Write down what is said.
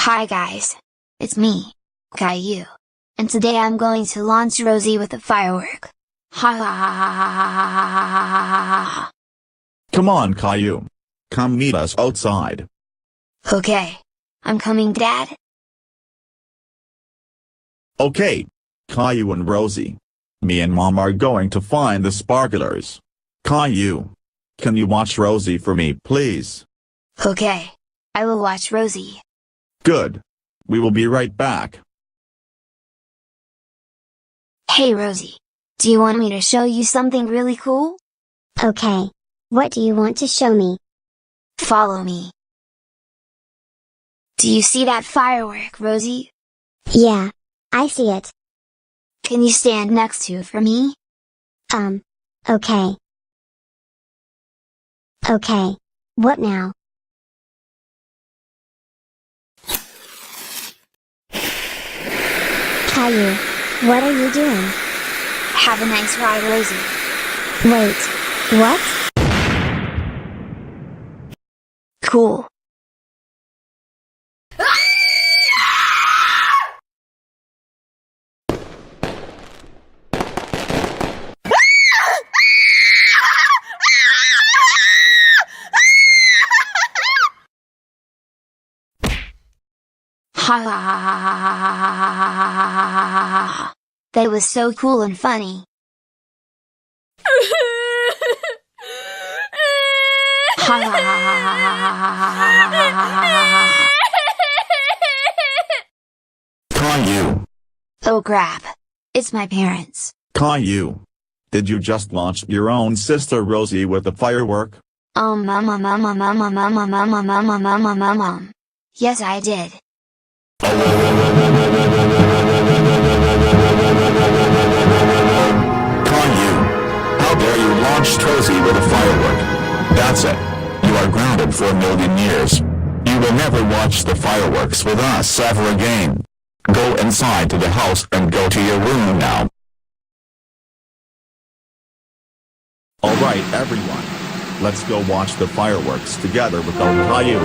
Hi guys. It's me, Caillou. And today I'm going to launch Rosie with a firework. Ha ha ha ha ha ha ha ha. Come on, Caillou. Come meet us outside. Okay. I'm coming, Dad. Okay. Caillou and Rosie. Me and Mom are going to find the sparklers. Caillou. Can you watch Rosie for me, please? Okay. I will watch Rosie. Good. We will be right back. Hey Rosie. Do you want me to show you something really cool? Okay. What do you want to show me? Follow me. Do you see that firework, Rosie? Yeah. I see it. Can you stand next to it for me? Okay. Okay. What now? Caillou, what are you doing? Have a nice ride, Rosie. Wait, what? Cool. Ha ha ha ha ha ha ha ha ha. That was so cool and funny. Ha ha ha ha. Caillou. Oh crap. It's my parents. Caillou. Did you just launch your own sister Rosie with a firework? Mom. Yes, I did. Caillou. How dare you launch Rosie with a firework? That's it. You are grounded for a million years. You will never watch the fireworks with us ever again. Go inside to the house and go to your room now. Alright everyone. Let's go watch the fireworks together without Caillou.